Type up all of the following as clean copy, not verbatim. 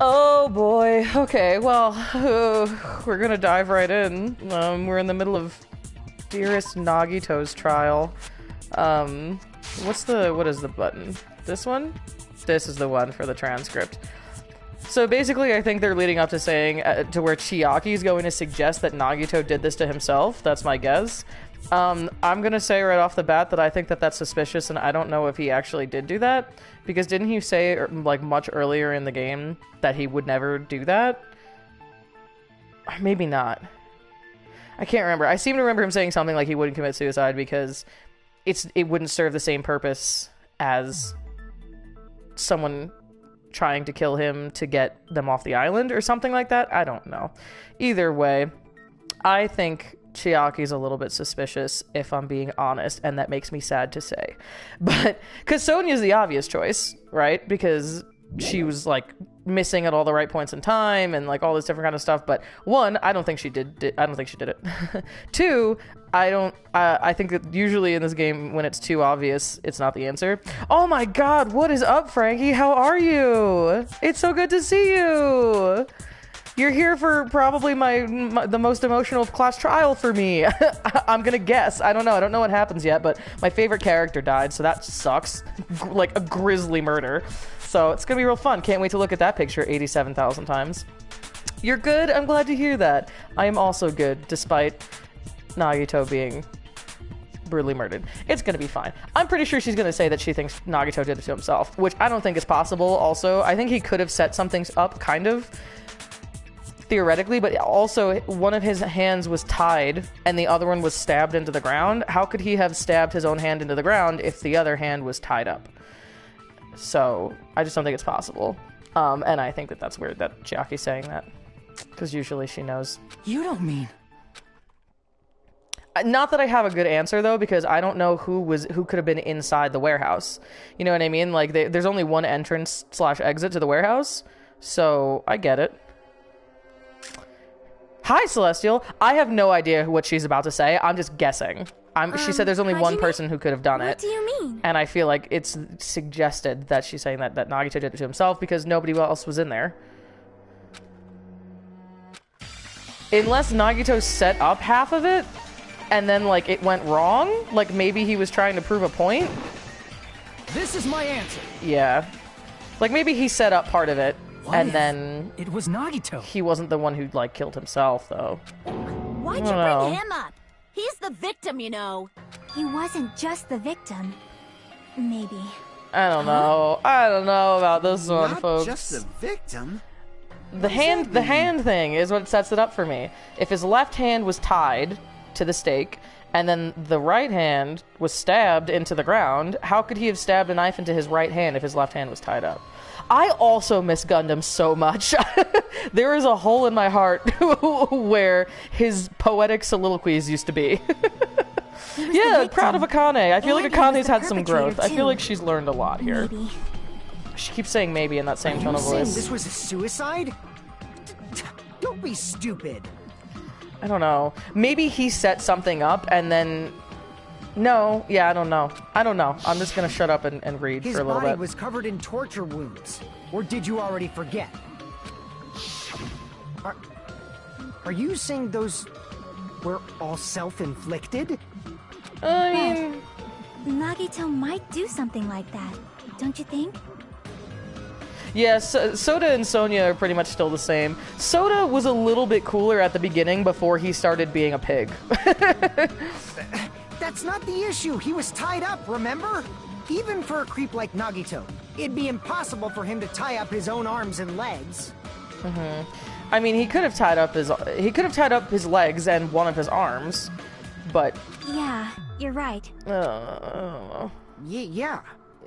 Oh boy. Okay, well, we're gonna dive right in. We're in the middle of Dearest Nagito's trial. What is the button? This one? This is the one for the transcript. So basically, I think they're leading up to saying, to where Chiaki's going to suggest that Nagito did this to himself. That's my guess. I'm gonna say right off the bat that I think that that's suspicious, and I don't know if he actually did do that. Because didn't he say, like, much earlier in the game that he would never do that? Or maybe not. I can't remember. I seem to remember him saying something like he wouldn't commit suicide because it wouldn't serve the same purpose as someone trying to kill him to get them off the island or something like that. I don't know. Either way, I think Chiaki's a little bit suspicious, if I'm being honest, and that makes me sad to say. But, because Sonya's the obvious choice, right? Because she was, like, missing at all the right points in time and, like, all this different kind of stuff. But, one, I don't think she did it. Two, I think that usually in this game, when it's too obvious, it's not the answer. Oh my god, what is up, Frankie? How are you? It's so good to see you! You're here for probably the most emotional class trial for me. I'm gonna guess. I don't know what happens yet, but my favorite character died, so that sucks. Like a grisly murder. So it's gonna be real fun. Can't wait to look at that picture 87,000 times. You're good? I'm glad to hear that. I am also good, despite Nagito being brutally murdered. It's gonna be fine. I'm pretty sure she's gonna say that she thinks Nagito did it to himself, which I don't think is possible. Also, I think he could have set some things up, kind of, theoretically, but also one of his hands was tied and the other one was stabbed into the ground. How could he have stabbed his own hand into the ground if the other hand was tied up? So I just don't think it's possible. And I think that that's weird that Chiaki's saying that, because usually she knows. You don't mean... Not that I have a good answer, though, because I don't know who could have been inside the warehouse. You know what I mean? Like, there's only one entrance/exit to the warehouse, so I get it. Hi, Celestial. I have no idea what she's about to say. I'm just guessing. She said there's only one person who could have done it. What do you mean? And I feel like it's suggested that she's saying that Nagito did it to himself because nobody else was in there. Unless Nagito set up half of it, and then, like, it went wrong? Like, maybe he was trying to prove a point? This is my answer. Yeah. Like, maybe he set up part of it, and then... It was Nagito. He wasn't the one who, like, killed himself, though. Why'd you bring him up? He's the victim, you know. He wasn't just the victim. Maybe. I don't know. I don't know about this one, folks. Not just the victim? The hand thing is what sets it up for me. If his left hand was tied to the stake, and then the right hand was stabbed into the ground, how could he have stabbed a knife into his right hand if his left hand was tied up? I also miss Gundam so much. There is a hole in my heart where his poetic soliloquies used to be. Yeah, proud of Akane. I feel like Akane's had some growth. I feel like she's learned a lot here. Maybe. She keeps saying maybe in that same tone of voice. This was a suicide? Don't be stupid. I don't know. Maybe he set something up and then... No. Yeah, I don't know. I'm just gonna shut up and read for a little bit. His body was covered in torture wounds. Or did you already forget? Are you saying those were all self-inflicted? I mean... Nagito might do something like that, don't you think? Yes, Soda and Sonya are pretty much still the same. Soda was a little bit cooler at the beginning before he started being a pig. That's not the issue. He was tied up, remember? Even for a creep like Nagito, it'd be impossible for him to tie up his own arms and legs. I mean, he could have tied up his legs and one of his arms, but... Yeah, you're right. I don't know. Yeah,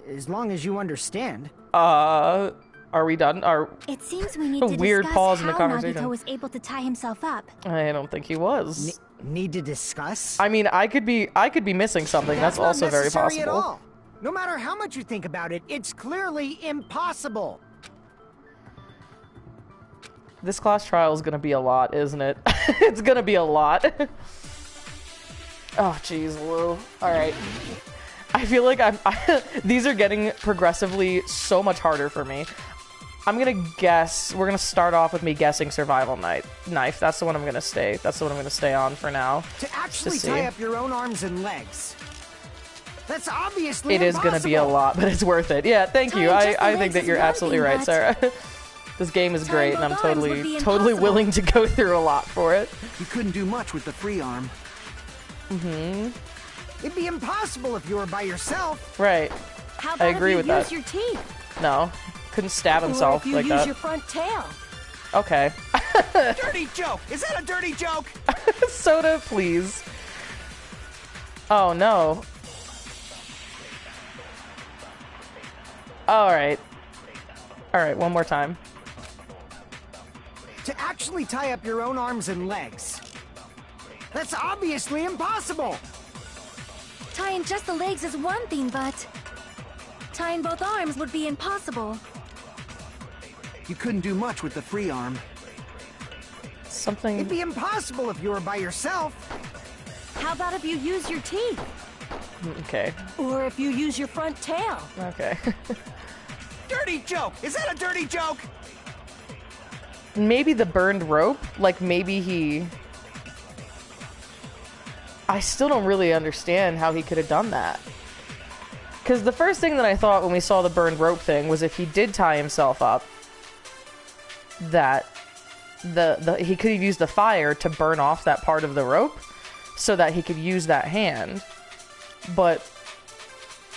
as long as you understand. Are we done? It seems we need to weird discuss pause in the how conversation. Nagito was able to tie himself up. I don't think he was. Need to discuss? I mean, I could be missing something. That's also very necessary at possible. all. No matter how much you think about it, it's clearly impossible. This class trial is gonna be a lot, isn't it? It's gonna be a lot. Oh, jeez, Lou. Alright. I feel like these are getting progressively so much harder for me. I'm gonna guess. We're gonna start off with me guessing survival knife. That's the one I'm gonna stay. That's the one I'm gonna stay on for now. To actually tie up your own arms and legs. That's obviously It is gonna be a lot, but it's worth it. Yeah, thank you. I think that you're absolutely right, Sarah. This game is great, and I'm totally willing to go through a lot for it. You couldn't do much with the free arm. It'd be impossible if you were by yourself. Right. How about I agree if with you that. use your teeth? No, couldn't stab himself or if you like use that. your front tail. Okay. Dirty joke! Is that a dirty joke? Soda, please. Oh no. Alright. Alright, one more time. To actually tie up your own arms and legs. That's obviously impossible. Tying just the legs is one thing, but tying both arms would be impossible. You couldn't do much with the free arm. Something. It'd be impossible if you were by yourself. How about if you use your teeth? Okay. Or if you use your front tail? Okay. Dirty joke! Is that a dirty joke? Maybe the burned rope? Like, maybe he... I still don't really understand how he could have done that. Because the first thing that I thought when we saw the burned rope thing was if he did tie himself up, that he could have used the fire to burn off that part of the rope so that he could use that hand. But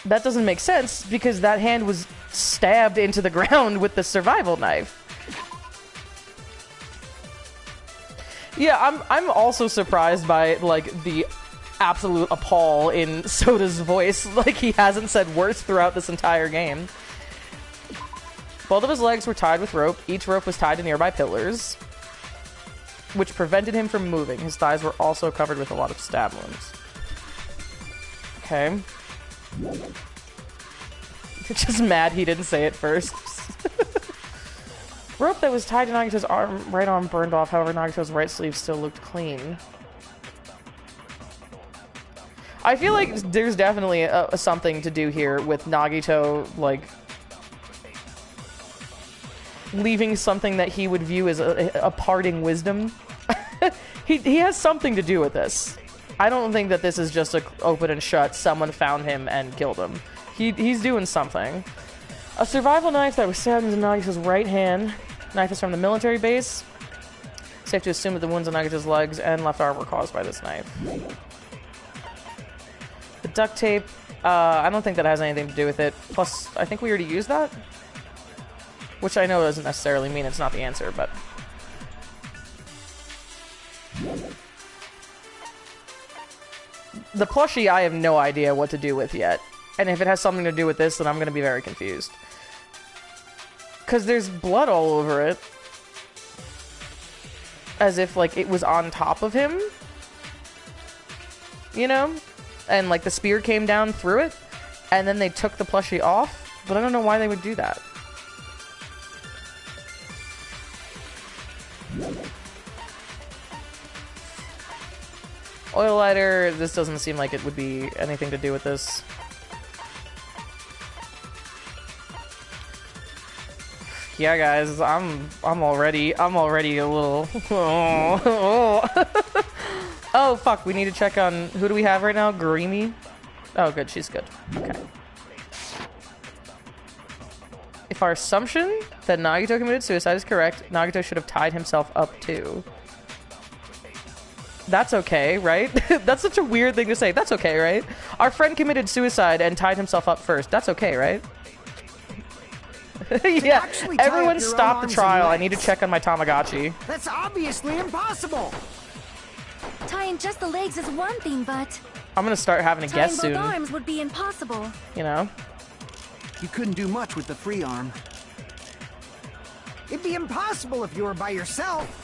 that doesn't make sense because that hand was stabbed into the ground with the survival knife. Yeah, I'm also surprised by, like, the absolute appall in Soda's voice. Like, he hasn't said worse throughout this entire game. Both of his legs were tied with rope. Each rope was tied to nearby pillars, which prevented him from moving. His thighs were also covered with a lot of stab wounds. Okay. Just mad he didn't say it first. Rope that was tied to Nagito's right arm burned off, however Nagito's right sleeve still looked clean. I feel like there's definitely something to do here with Nagito, like, leaving something that he would view as a parting wisdom. He has something to do with this. I don't think that this is just a open and shut, someone found him and killed him. He's doing something. A survival knife that was stabbed into Nagito's right hand. Knife is from the military base. Safe to assume that the wounds on Nagito's legs and left arm were caused by this knife. The duct tape, I don't think that has anything to do with it. Plus, I think we already used that. Which I know doesn't necessarily mean it's not the answer, but... The plushie I have no idea what to do with yet. And if it has something to do with this, then I'm going to be very confused. Because there's blood all over it. As if, like, it was on top of him. You know? And, like, the spear came down through it. And then they took the plushie off. But I don't know why they would do that. Oil lighter, this doesn't seem like it would be anything to do with this. Yeah, guys, I'm already a little... Oh, fuck, we need to check on... Who do we have right now? Garimi? Oh, good, she's good. Okay. If our assumption that Nagito committed suicide is correct, Nagito should have tied himself up too. That's okay, right? That's such a weird thing to say. That's okay, right? Our friend committed suicide and tied himself up first. That's okay, right? Yeah, everyone stop the trial. I need to check on my Tamagotchi. That's obviously impossible. Tying just the legs is one thing, but I'm gonna start having to guess soon. tying both arms would be impossible. You know? You couldn't do much with the free arm. It'd be impossible if you were by yourself.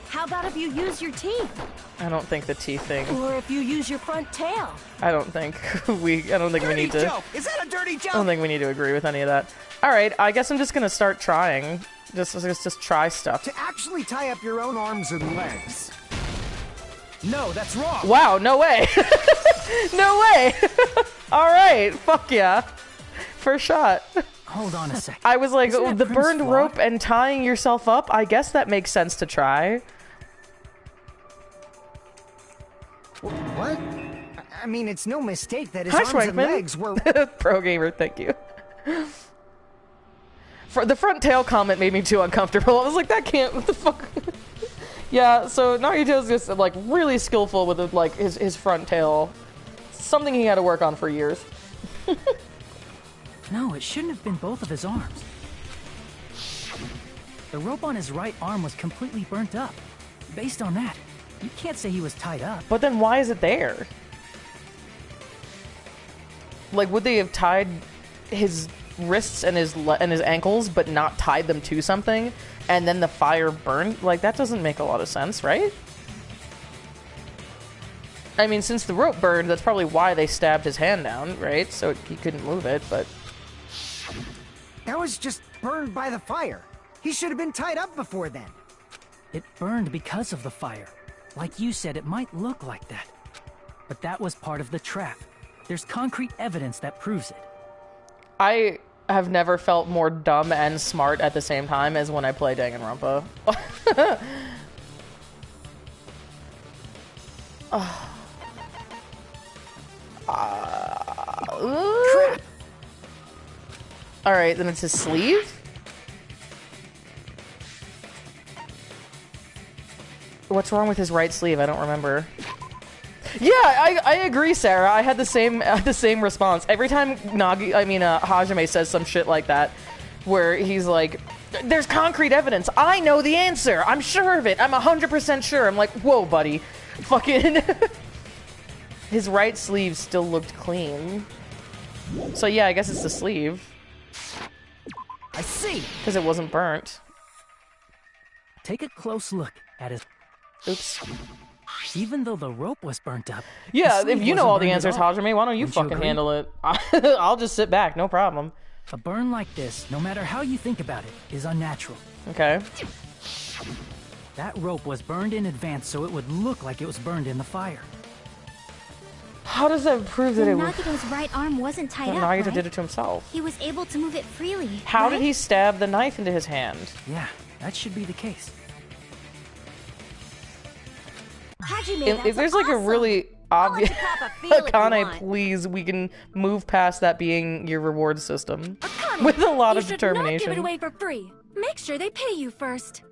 How about if you use your teeth? I don't think the teeth thing. Or if you use your front tail? I don't think we need to. Joke. Is that a dirty joke? I don't think we need to agree with any of that. All right, I guess I'm just gonna start trying. Just try stuff. To actually tie up your own arms and legs. No, that's wrong. Wow, no way. No way. All right, fuck yeah. First shot. Hold on a sec. I was like, Isn't oh, that the premise burned flawed? rope and tying yourself up? I guess that makes sense to try. What? I mean, it's no mistake that his Hi, arms and Schwenkman. legs were... Pro gamer, thank you. For the front tail comment made me too uncomfortable. I was like, that can't, what the fuck? Yeah, so Nagito's just like really skillful with like his front tail. Something he had to work on for years. No, it shouldn't have been both of his arms. The rope on his right arm was completely burnt up. Based on that, you can't say he was tied up. But then why is it there? Like, would they have tied his wrists and his ankles, but not tied them to something, and then the fire burned? Like, that doesn't make a lot of sense, right? I mean, since the rope burned, that's probably why they stabbed his hand down, right? So he couldn't move it, but... That was just burned by the fire. He should have been tied up before then. It burned because of the fire. Like you said, it might look like that. But that was part of the trap. There's concrete evidence that proves it. I have never felt more dumb and smart at the same time as when I play Danganronpa. Alright, then it's his sleeve? What's wrong with his right sleeve? I don't remember. Yeah, I agree, Sarah. I had the same response. Every time Hajime says some shit like that, where he's like, there's concrete evidence. I know the answer. I'm sure of it. I'm 100% sure. I'm like, whoa, buddy. Fucking... His right sleeve still looked clean. So yeah, I guess it's the sleeve. I see. Because it wasn't burnt. Take a close look at his... Oops. Even though the rope was burnt up... Yeah, the sleeve if you know wasn't all the burned answers, at all. Hajime, why don't you Wouldn't you fucking agree? handle it? I'll just sit back, no problem. A burn like this, no matter how you think about it, is unnatural. Okay. That rope was burned in advance so it would look like it was burned in the fire. How does that prove that Then it was... Nagito's right arm wasn't tied Well, up, Nagito right? did it to himself. He was able to move it freely. How right? did he stab the knife into his hand? Yeah, that should be the case. Hajime, If that's there's like a awesome. really I'll let obvious... you cop a feel if you Akane, want. please, we can move past that being your reward system. Akane, With a lot you of should determination. not give it away for free. Make sure they pay you first.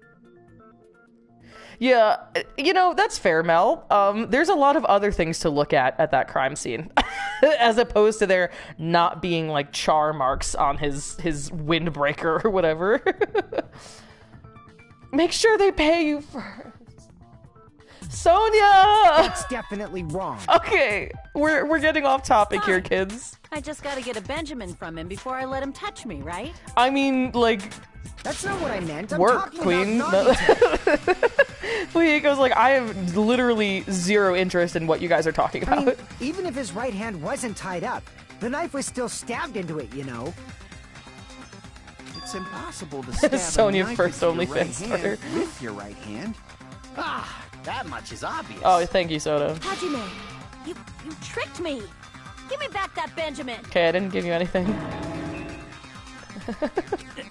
Yeah, you know, that's fair, Mel. There's a lot of other things to look at that crime scene. As opposed to there not being, like, char marks on his windbreaker or whatever. Make sure they pay you first. Sonia! That's definitely wrong. Okay, we're getting off topic here, kids. I just gotta get a Benjamin from him before I let him touch me, right? I mean, like... That's not what I meant. I'm Work, talking queen. about Nagito. Fuyiko's like, I have literally zero interest in what you guys are talking I about. mean, even if his right hand wasn't tied up, the knife was still stabbed into it, you know? It's impossible to stab Sonya a knife first with your right OnlyFans hand starter. with your right hand. Ah, that much is obvious. Oh, thank you, Soda. Hajime, you tricked me. Give me back that Benjamin. Okay, I didn't give you anything.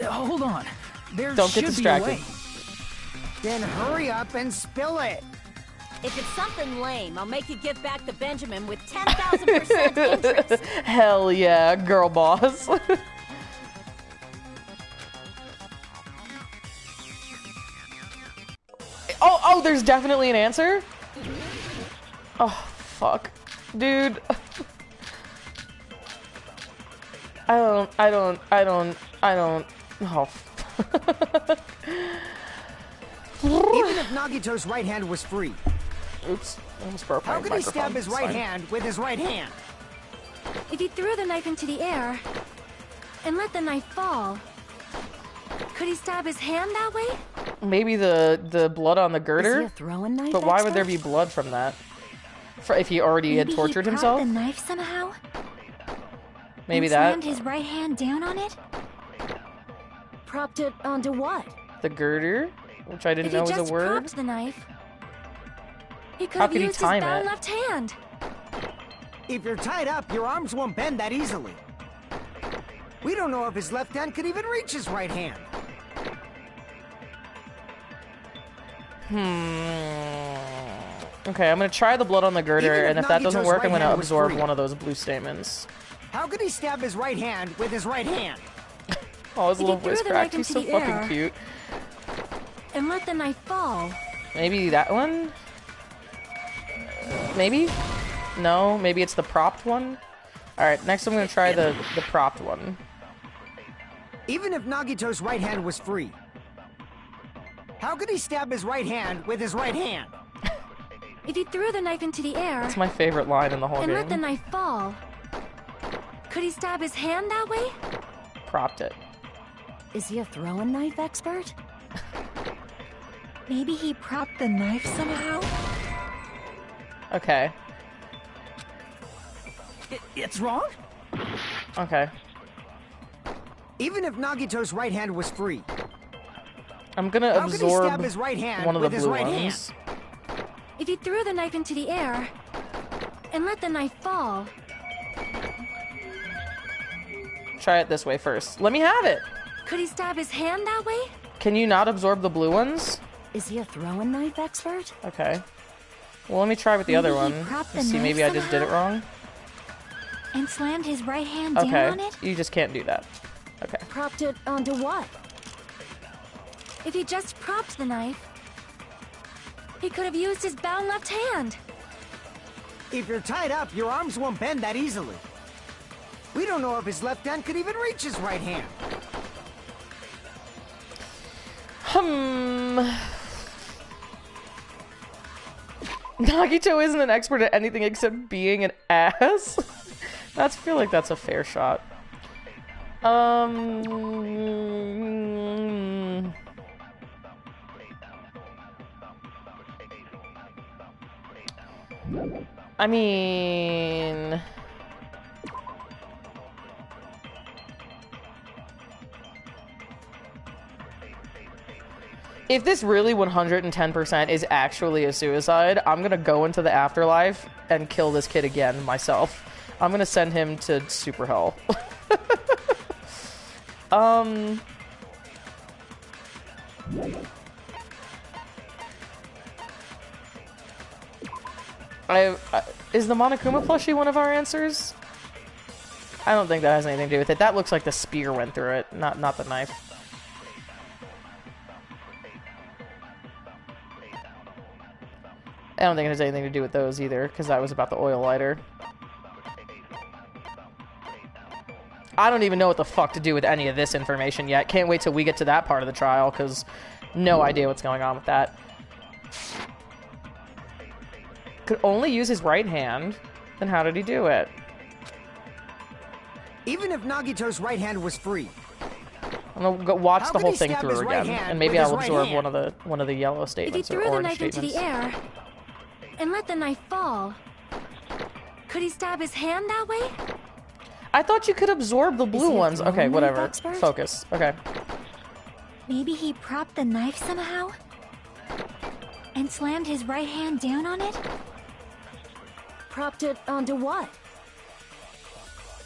Hold on. There Don't get should distracted. be a way. Then hurry up and spill it. If it's something lame, I'll make you give back the Benjamin with 10,000% interest. Hell yeah, girl boss. Oh, there's definitely an answer? Oh, fuck. Dude. I don't. Oh. Even if Nagito's right hand was free, Oops. I almost broke my how could he microphone. stab his It's right fine. hand with his right hand? If he threw the knife into the air and let the knife fall, could he stab his hand that way? Maybe the blood on the Is he girder? a throwing knife But why would there expert? be blood from that? If he already had Maybe tortured he himself? propped the knife somehow? Maybe and that? slammed his right hand down on it? Propped it onto what? The girder? Which I didn't If know he was just a word? propped the knife, he could How have could he used time his bound it? left hand. If you're tied up, your arms won't bend that easily. We don't know if his left hand could even reach his right hand. Okay, I'm gonna try the blood on the girder, and if that doesn't work, I'm gonna right-hand was absorb free. one of those blue statements. How could he stab his right hand with his right hand? Oh, his If little he threw voice the crack, knife he's into so the fucking air. cute. And let the knife fall. Maybe that one? Maybe? No, maybe it's the propped one? Alright, next I'm gonna try the propped one. Even if Nagito's right hand was free, how could he stab his right hand with his right hand? If he threw the knife into the air It's my favorite line in the whole and let the game. knife fall, could he stab his hand that way? Propped it. Is he a throwing knife expert? Maybe he propped the knife somehow? Okay. It's wrong? Okay. Even if Nagito's right hand was free, I'm gonna how could he absorb stab his right hand one of the with his blue right ones. hand? If he threw the knife into the air and let the knife fall, Try it this way first. Let me have it! could he stab his hand that way? Can you not absorb the blue ones? Is he a throwing knife expert? Okay. Well, let me try with the other Maybe he one. propped the See, knife maybe I just did it somehow? wrong. And slammed his right hand down Okay. on it? You just can't do that. Okay. Propped it onto what? If he just propped the knife, he could have used his bound left hand. If you're tied up, your arms won't bend that easily. We don't know if his left hand could even reach his right hand. Nagito isn't an expert at anything except being an ass. I feel like that's a fair shot. I mean, if this really 110% is actually a suicide, I'm gonna go into the afterlife and kill this kid again myself. I'm gonna send him to super hell. Is the Monokuma plushie one of our answers? I don't think that has anything to do with it. That looks like the spear went through it, not the knife. I don't think it has anything to do with those either, because that was about the oil lighter. I don't even know what the fuck to do with any of this information yet. Can't wait till we get to that part of the trial, because no idea what's going on with that. Could only use his right hand. Then how did he do it? Even if Nagito's right hand was free, I'm gonna go watch How the could whole he thing stab through his right again, hand and maybe with his I'll right absorb hand? one of the yellow If he statements or threw the orange knife into statements. the air and let the knife fall, could he stab his hand that way? I thought you could absorb the blue he a ones. Okay, throwing knife whatever. expert? Focus. Okay. Maybe he propped the knife somehow? And slammed his right hand down on it? Propped it onto what?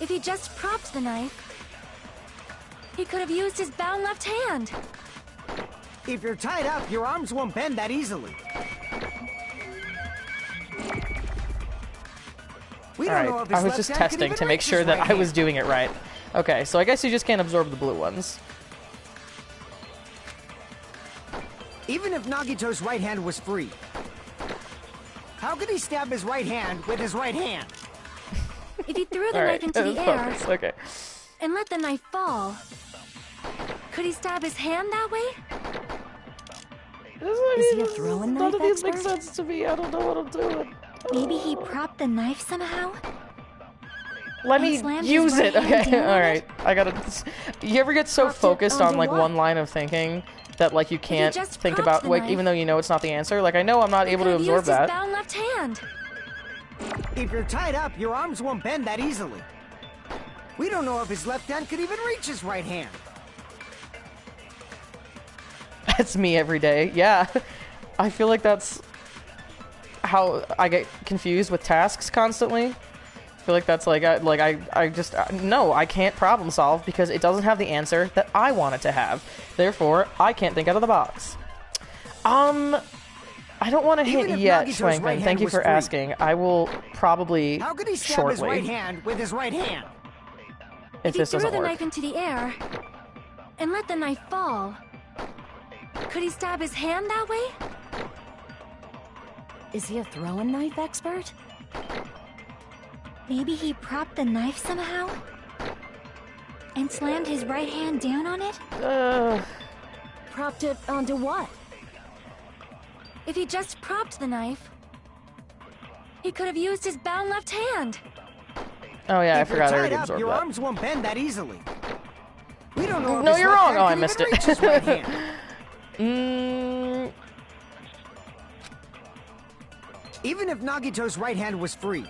If he just propped the knife, he could have used his bound left hand. if you're tied up, your arms won't bend that easily. We don't know Alright, if his I was left just hand could testing even to make reach sure his that right I was hand. doing it right. Okay, so I guess you just can't absorb the blue ones. Even if Nagito's right hand was free, how could he stab his right hand with his right hand? If he threw the Alright, knife into the air focus. Okay. and let the knife fall, could he stab his hand that way? Is he a throwing None of knife these make expert? sense to me. I don't know what I'm doing. Maybe he propped the knife somehow? Let And me slammed his use right it. hand Okay, down on alright. I gotta... You ever get so Propped it focused on, onto like, what? one line of thinking that, like, you can't just think propped about, the like, knife, even though you know it's not the answer? Like, I know I'm not He able could to have absorb used his that. bound left hand. If you're tied up, your arms won't bend that easily. We don't know if his left hand could even reach his right hand. That's me every day. Yeah. I feel like that's how I get confused with tasks constantly. feel like that's like I just no, I can't problem solve because it doesn't have the answer that I want it to have. Therefore, I can't think out of the box. I don't want to hint yet, Schwankman. Thank you for asking. I will probably How could he stab shortly. his right hand with his right hand? If this he threw doesn't the work. knife into the air and let the knife fall, could he stab his hand that way? Is he a throwing knife expert? Maybe he propped the knife somehow? And slammed his right hand down on it? Propped it onto what? If he just propped the knife, he could have used his bound left hand. Oh yeah, I If you're forgot I tied already up, absorbed your that. arms won't bend that easily. We don't know if No, his you're left wrong. hand Oh, I can missed even it. reach his right hand. Even if Nagito's right hand was free,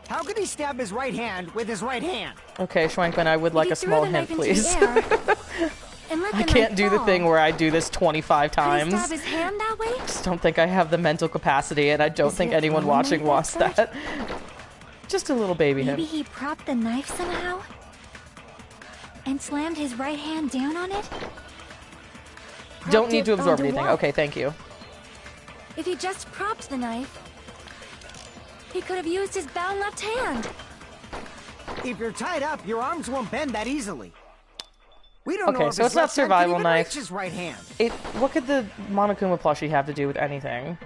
how could he stab his right hand with his right hand? Okay, Schwankman, I would like If a he threw small the hint, knife into please. the air and let the I can't knife do the fall, thing where I do this 25 could he times. stab his hand that way? Just don't think I have the mental capacity, and I don't Is think he a anyone throwing watching knife wants expert? that. Just a little baby Maybe hint. he propped the knife somehow? And slammed his right hand down on it? Don't need to it absorb onto anything. what? Okay, thank you. If he just propped the knife, he could have used his bound left hand. If you're tied up, your arms won't bend that easily. We don't know Okay, if so his it's not left hand survival can even knife. reach his right hand. What could the Monokuma plushie have to do with anything?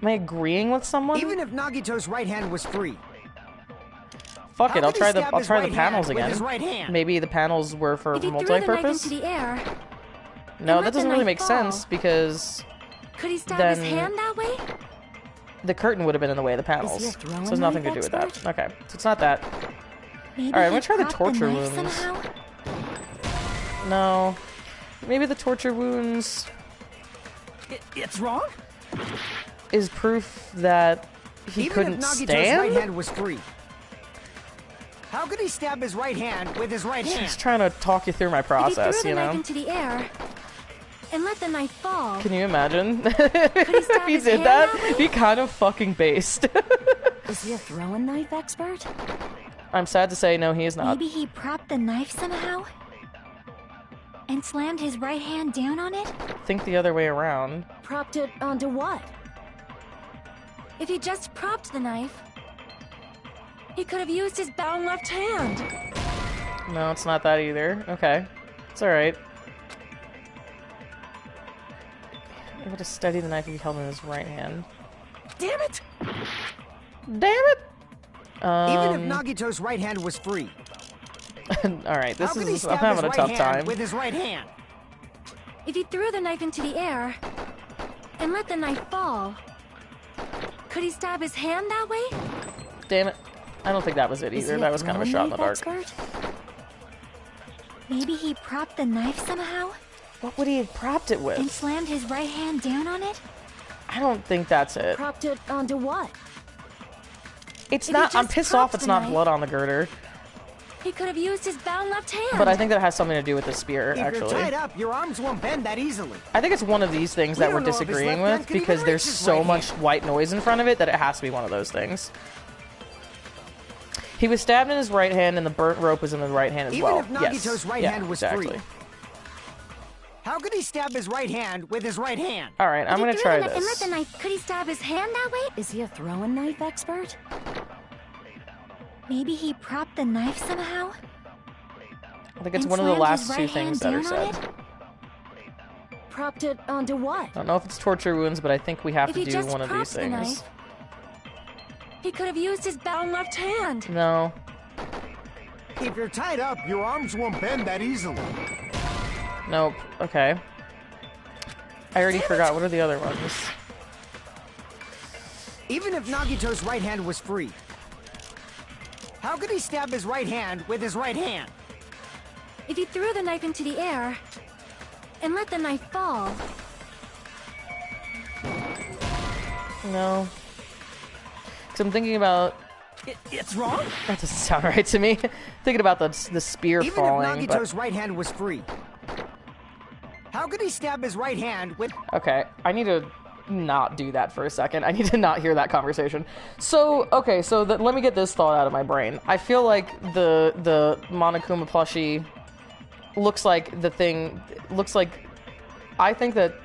Am I agreeing with someone? Even if Nagito's right hand was free, Fuck how it, I'll could he try stab the his right panels hand with again. his right hand? Maybe the panels were for If he threw the knife multi-purpose? into the air, No, and that let the doesn't really knife make fall, sense because could he stab his then- hand that way? the curtain would have been in the way of the panels. Is he a So throwing it has nothing to knife do with that. expert? Okay, so it's not that. Maybe Alright, I'm he gonna try the propped torture knife wounds. somehow? No. Maybe the torture wounds It's wrong? is proof that he Even couldn't if Nagito's stand? right hand was free, how could he stab his right hand with his right hand? Just trying to talk you through my If he process, threw you the knife know? into the air and let the knife fall, Can you imagine? he if stab he his did hand that, that way? he kind of fucking based. Is he a throwing knife expert? I'm sad to say, no, he is not. Maybe he propped the knife somehow? And slammed his right hand down on it? Think the other way around. Propped it onto what? if he just propped the knife, he could have used his bound left hand. No, it's not that either. Okay. It's alright. Able to steady the knife if he held in his right hand. Damn it! Damn it! Even if Nagito's right hand was free, Alright, this how could he is... I'm stab having a his tough right hand time. with his right hand? If he threw the knife into the air and let the knife fall, could he stab his hand that way? Damn it. I don't think that was it Is either. he That was kind of a shot in the dark. expert? Maybe he propped the knife somehow? What would he have propped it And with? slammed his right hand down on it? I don't think that's it. Propped it onto what? It's If he not... I'm just pissed off propped it's the not knife- blood on the girder. He could have used his bound left hand. But I think that has something to do with the spear, If you're actually. tied up, your arms won't bend that easily. I think it's one of these things We that we're don't know if his disagreeing left hand with can even because reach there's his so right much hand. white noise in front of it that it has to be one of those things. He was stabbed in his right hand and the burnt rope was in the right hand as Even well. if Nagito's right yeah, hand was exactly. free. How could he stab his right hand with his right hand? Alright, I'm If he gonna threw try the knife and let this. the knife, could he stab his hand that way? Is he a throwing knife expert? Maybe he propped the knife somehow? I think it's and one of the slammed last his two right things that hand are down on said. it? Propped it onto what? I don't know if it's torture wounds, but I think we have If to he do just one of these propped the things. knife, he could have used his bound left hand. No. If you're tied up, your arms won't bend that easily. Nope. Okay. I already forgot. What are the other ones? Even if Nagito's right hand was free, how could he stab his right hand with his right hand? If he threw the knife into the air and let the knife fall, No. Because I'm thinking about... It's wrong? That doesn't sound right to me. Thinking about the spear Even falling, if Nagito's right hand was free, how could he stab his right hand with... Okay, I need to not do that for a second. I need to not hear that conversation. So, okay, so let me get this thought out of my brain. I feel like the Monokuma plushie looks like I think that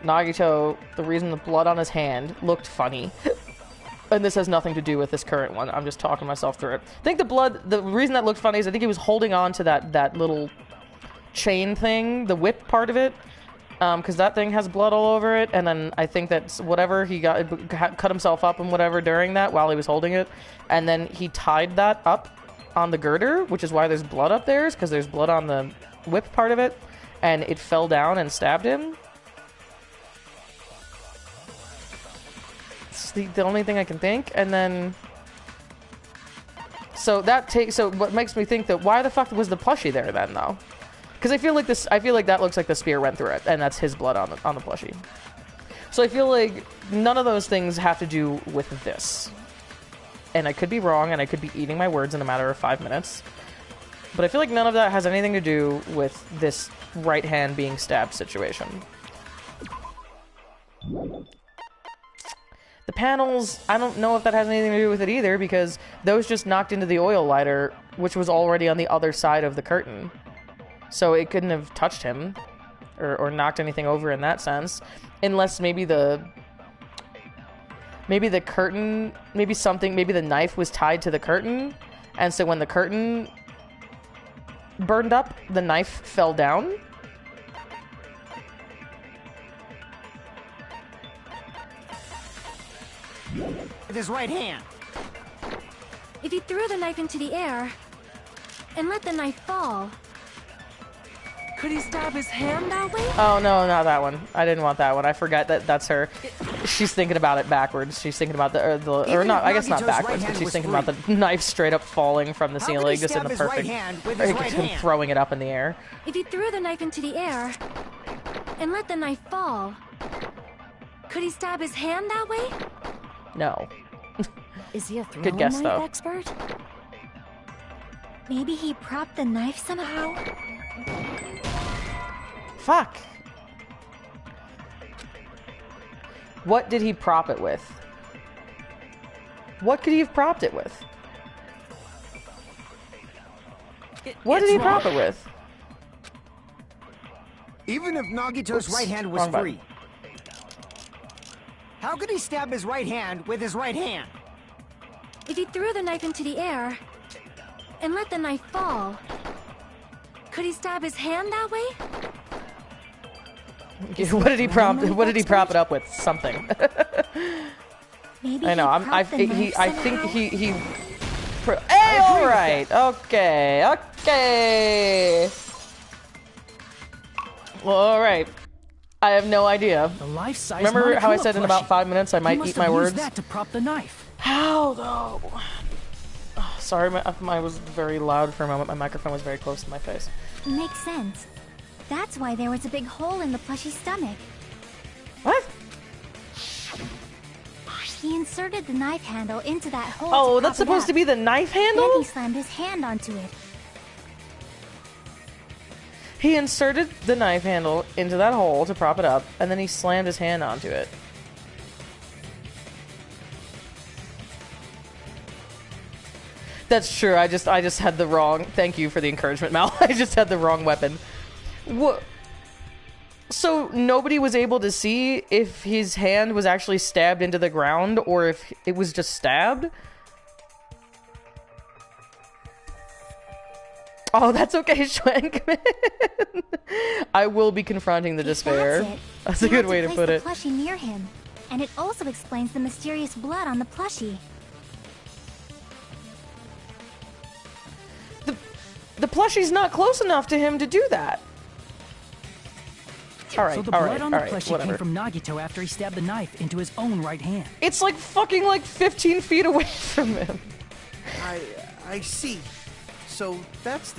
Nagito, the reason the blood on his hand looked funny, and this has nothing to do with this current one, I'm just talking myself through it. I think the reason that looked funny is I think he was holding on to that little chain thing, the whip part of it, because that thing has blood all over it, and then I think that whatever he cut himself up and whatever during that while he was holding it, and then he tied that up on the girder, which is why there's blood up there, because there's blood on the whip part of it, and it fell down and stabbed him. It's the only thing I can think, and then so what makes me think that why the fuck was the plushie there then though? Because I feel like that looks like the spear went through it, and that's his blood on the plushie. So I feel like none of those things have to do with this. And I could be wrong, and I could be eating my words in a matter of 5 minutes. But I feel like none of that has anything to do with this right hand being stabbed situation. The panels, I don't know if that has anything to do with it either, because those just knocked into the oil lighter, which was already on the other side of the curtain. So it couldn't have touched him or knocked anything over in that sense, unless maybe the curtain, maybe the knife was tied to the curtain, and so when the curtain burned up, the knife fell down. With his right hand. If he threw the knife into the air and let the knife fall, could he stab his hand that way? Oh, no, not that one. I didn't want that one. I forgot that's her. She's thinking about it backwards. She's thinking about or not, I guess not backwards, but she's thinking about the knife straight up falling from the ceiling, just in the perfect, him throwing it up in the air. If he threw the knife into the air and let the knife fall, could he stab his hand that way? No. Is he a throwing Good guess, knife though. expert? Maybe he propped the knife somehow? Fuck. What did he prop it with? What could he have propped it with? What did he prop it with? Even if Nagito's right hand was free, how could he stab his right hand with his right hand? If he threw the knife into the air and let the knife fall, could he stab his hand that way? What did he prop it up with? Something. Maybe I know. I think he. Hey, all right. Okay. Well, all right. I have no idea. The life-size Remember how I Monokuma said in plushie. about 5 minutes I might eat my words? That to prop the knife. How though? Oh, sorry, I was very loud for a moment. My microphone was very close to my face. Makes sense. That's why there was a big hole in the plushie's stomach. What? He inserted the knife handle into that hole. Oh, that's supposed to be the knife handle? Then he slammed his hand onto it. He inserted the knife handle into that hole to prop it up, and then he slammed his hand onto it. That's true. I just had the wrong. Thank you for the encouragement, Mal. I just had the wrong weapon. What? So nobody was able to see if his hand was actually stabbed into the ground or if it was just stabbed? Oh, that's okay, Schwenkman. I will be confronting the despair. That's a good way to put it. The plushie near him, and it also explains the mysterious blood on the plushie. The plushie's not close enough to him to do that. Alright, so the blood on the plushie came from Nagito after he stabbed the knife into his own right hand. It's like fucking 15 feet away from him. I see. So that's the